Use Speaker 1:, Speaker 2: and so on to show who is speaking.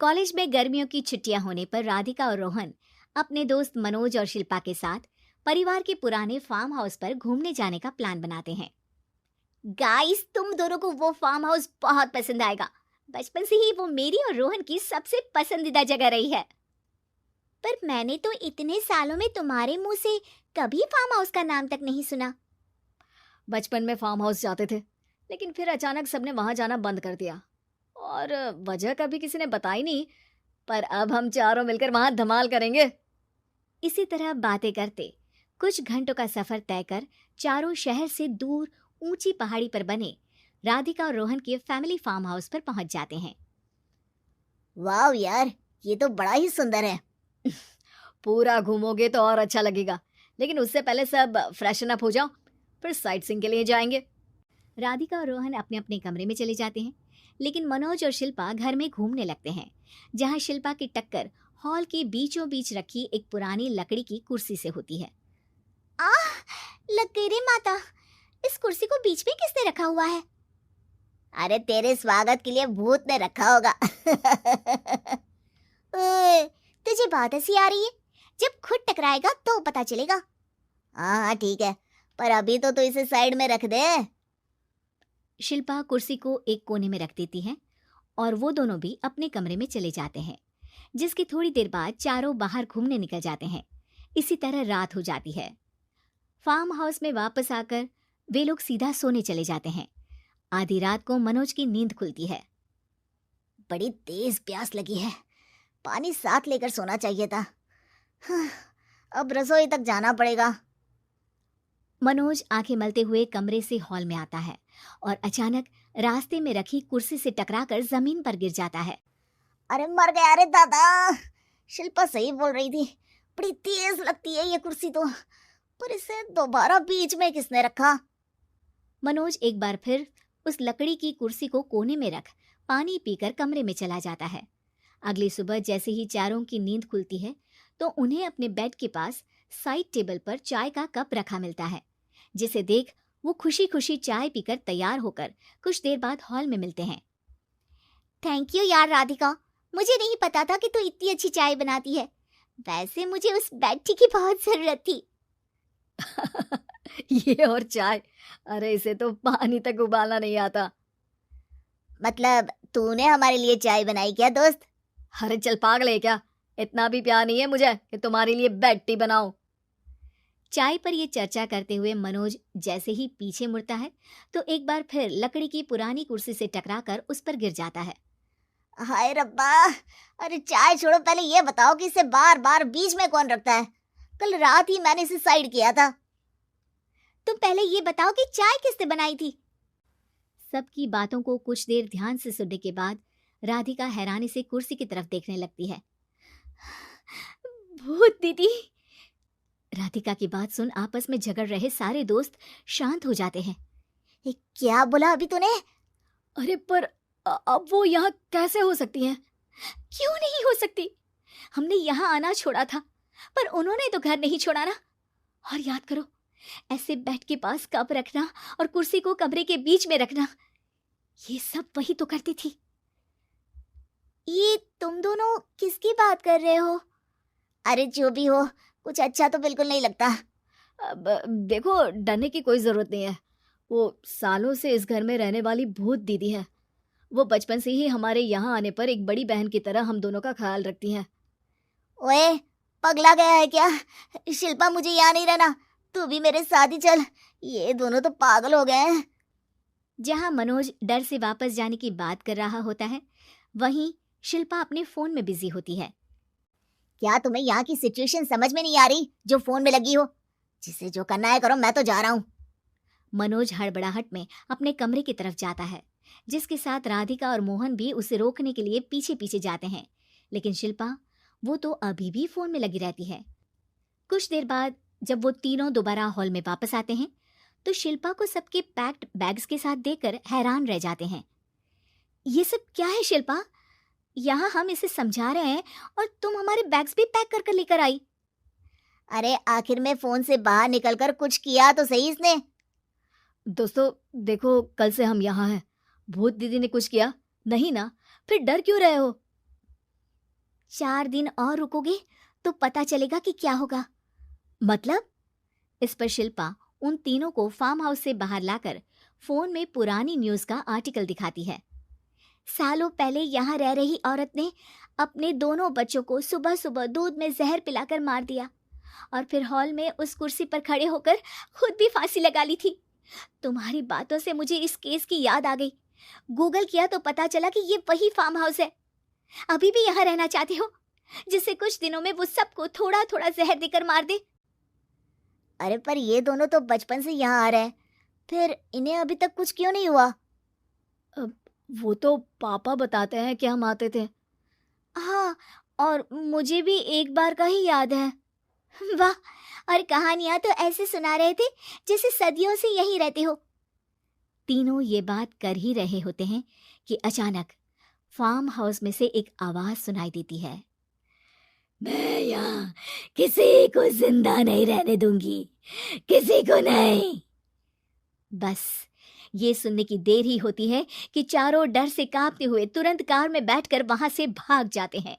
Speaker 1: College में गर्मियों की छुट्टियां होने पर राधिका और रोहन अपने दोस्त मनोज और शिल्पा के साथ परिवार के पुराने फार्म हाउस पर घूमने जाने का प्लान बनाते हैं। गाइस, तुम दोनों को वो फार्म हाउस बहुत पसंद आएगा। बचपन से ही वो मेरी और रोहन की सबसे पसंदीदा जगह रही है। पर मैंने तो इतने सालों में तुम्हारे मुंह से कभी फार्म हाउस का नाम तक नहीं सुना।
Speaker 2: बचपन में फार्म हाउस जाते थे, लेकिन फिर अचानक सबने वहां जाना बंद कर दिया और वजह कभी किसी ने बताई नहीं। पर अब हम चारों मिलकर वहां धमाल करेंगे।
Speaker 1: इसी तरह बातें करते कुछ घंटों का सफर तय कर चारों शहर से दूर ऊंची पहाड़ी पर बने राधिका और रोहन के फैमिली फार्म हाउस पर पहुंच जाते हैं।
Speaker 3: वाह यार, ये तो बड़ा ही सुंदर है।
Speaker 2: पूरा घूमोगे तो और अच्छा लगेगा, लेकिन उससे पहले सब फ्रेशन अप हो जाओ, फिर साइट सीइंग के लिए जाएंगे।
Speaker 1: राधिका और रोहन अपने अपने कमरे में चले जाते हैं, लेकिन मनोज और शिल्पा घर में घूमने लगते हैं, जहां शिल्पा की टक्कर हॉल के बीचों बीच रखी एक पुरानी लकड़ी की कुर्सी से होती है। आह, लग गई रे माता, इस कुर्सी को बीच में किसने रखा हुआ है?
Speaker 3: अरे तेरे स्वागत के लिए भूत ने रखा होगा।
Speaker 1: ओए, तुझे बात ऐसी आ रही है? जब खुद टकराएगा तो पता चलेगा।
Speaker 3: हाँ हाँ ठीक है, पर अभी तो इसे साइड में रख दे।
Speaker 1: शिल्पा कुर्सी को एक कोने में रख देती है और वो दोनों भी अपने कमरे में चले जाते हैं, जिसकी थोड़ी देर बाद चारों बाहर घूमने निकल जाते हैं। इसी तरह रात हो जाती है। फार्म हाउस में वापस आकर वे लोग सीधा सोने चले जाते हैं। आधी रात को मनोज की नींद खुलती है।
Speaker 3: बड़ी तेज प्यास लगी है, पानी साथ लेकर सोना चाहिए था। अब रसोई तक जाना पड़ेगा।
Speaker 1: मनोज आंखें मलते हुए कमरे से हॉल में आता है और अचानक रास्ते में रखी कुर्सी से टकराकर जमीन पर गिर जाता है।
Speaker 3: अरे मर गया रे दादा, शिल्पा सही बोल रही थी, बड़ी तेज लगती है ये कुर्सी तो, पर इसे दोबारा बीच में किसने रखा?
Speaker 1: मनोज एक बार फिर उस लकड़ी की कुर्सी को कोने में रख पानी पीकर कमरे में चला जाता है। अगली सुबह जैसे ही चारों की नींद खुलती है तो उन्हें अपने बेड के पास साइड टेबल पर चाय का कप रखा मिलता है, जिसे देख वो खुशी खुशी चाय पीकर तैयार होकर कुछ देर बाद हॉल में मिलते हैं। थैंक यू यार राधिका, मुझे नहीं पता था कि तू इतनी अच्छी चाय बनाती है। वैसे मुझे उस बेड टी की बहुत जरूरत थी।
Speaker 2: ये और चाय, अरे इसे तो पानी तक उबालना नहीं आता।
Speaker 3: मतलब तूने हमारे लिए चाय बनाई क्या दोस्त?
Speaker 2: अरे चल पागल है क्या, इतना भी प्यार नहीं है मुझे कि तुम्हारे लिए बेड टी बनाऊं।
Speaker 1: चाय पर ये चर्चा करते हुए मनोज जैसे ही पीछे मुड़ता है तो एक बार फिर लकड़ी की पुरानी कुर्सी से टकराकर उस पर गिर जाता है।
Speaker 3: हाय रब्बा, अरे चाय छोड़ो, पहले ये बताओ कि इसे बार बार बीच में कौन रखता है? कल रात ही मैंने इसे साइड किया था।
Speaker 1: तुम पहले ये बताओ कि चाय किसने बनाई थी? सबकी बातों को कुछ देर ध्यान से सुनने के बाद राधिका हैरानी से कुर्सी की तरफ देखने लगती है। भूत दीदी। राधिका की बात सुन आपस में झगड़ रहे सारे दोस्त शांत हो जाते हैं।
Speaker 3: क्या बोला अभी तूने?
Speaker 2: अरे पर अब वो यहाँ कैसे हो सकती हैं?
Speaker 1: क्यों नहीं हो सकती? हमने यहाँ आना छोड़ा था, पर उन्होंने तो घर नहीं छोड़ा ना। और याद करो, ऐसे बेड के पास कप रखना और कुर्सी को कमरे के बीच में रखना, ये सब वही तो करती थी। ये तुम दोनों किसकी बात कर रहे हो?
Speaker 3: अरे जो भी हो, कुछ अच्छा तो बिल्कुल नहीं लगता।
Speaker 2: अब देखो, डरने की कोई जरूरत नहीं है। वो सालों से इस घर में रहने वाली भूत दीदी है। वो बचपन से ही हमारे यहाँ आने पर एक बड़ी बहन की तरह हम दोनों का ख्याल रखती हैं।
Speaker 3: ओए, पगला गया है क्या? शिल्पा, मुझे यहाँ नहीं रहना, तू भी मेरे साथ ही चल। ये दोनों तो पागल हो गए हैं।
Speaker 1: जहां मनोज डर से वापस जाने की बात कर रहा होता है, वहीं शिल्पा अपने फोन में बिजी होती है।
Speaker 3: क्या तुम्हें यहाँ की सिचुएशन समझ में नहीं आ रही जो फोन में लगी हो? जिसे जो करना है करो, मैं तो जा रहा हूँ।
Speaker 1: मनोज हड़बड़ाहट में अपने कमरे की तरफ जाता है, जिसके साथ राधिका और मोहन भी उसे रोकने के लिए पीछे पीछे जाते हैं, लेकिन शिल्पा वो तो अभी भी फोन में लगी रहती है। कुछ देर बाद जब वो तीनों दोबारा हॉल में वापस आते हैं तो शिल्पा को सबके पैक्ड बैग्स के साथ देखकर हैरान रह जाते हैं। ये सब क्या है शिल्पा? यहाँ हम इसे समझा रहे हैं और तुम हमारे बैग्स भी पैक कर कर लेकर आई।
Speaker 3: अरे आखिर में फोन से बाहर निकलकर कुछ किया तो सही इसने।
Speaker 2: दोस्तों देखो, कल से हम यहाँ हैं। भूत दीदी ने कुछ किया नहीं ना? फिर डर क्यों रहे हो?
Speaker 1: 4 दिन और रुकोगे तो पता चलेगा कि क्या होगा।
Speaker 2: मतलब?
Speaker 1: इस पर शिल्पा उन तीनों को फार्म हाउस से बाहर लाकर फोन में पुरानी न्यूज का आर्टिकल दिखाती है। सालों पहले यहाँ रह रही औरत ने अपने दोनों बच्चों को सुबह सुबह दूध में जहर पिलाकर मार दिया और फिर हॉल में उस कुर्सी पर खड़े होकर खुद भी फांसी लगा ली थी। तुम्हारी बातों से मुझे इस केस की याद आ गई। गूगल किया तो पता चला कि ये वही फार्म हाउस है। अभी भी यहाँ रहना चाहते हो, जिससे कुछ दिनों में वो सबको थोड़ा थोड़ा जहर देकर मार दे?
Speaker 3: अरे पर ये दोनों तो बचपन से यहाँ आ रहे हैं, फिर इन्हें अभी तक कुछ क्यों नहीं हुआ?
Speaker 2: वो तो पापा बताते हैं कि हम आते थे।
Speaker 1: हाँ, और मुझे भी एक बार का ही याद है। वाह, और कहानियां तो ऐसे सुना रहे थे जैसे सदियों से यहीं रहते हो। तीनों ये बात कर ही रहे होते हैं कि अचानक फार्म हाउस में से एक आवाज सुनाई देती है।
Speaker 2: मैं यहाँ किसी को जिंदा नहीं रहने दूंगी, किसी को नहीं।
Speaker 1: बस ये सुनने की देर ही होती है कि चारों डर से कांपते हुए तुरंत कार में बैठकर वहां से भाग जाते हैं।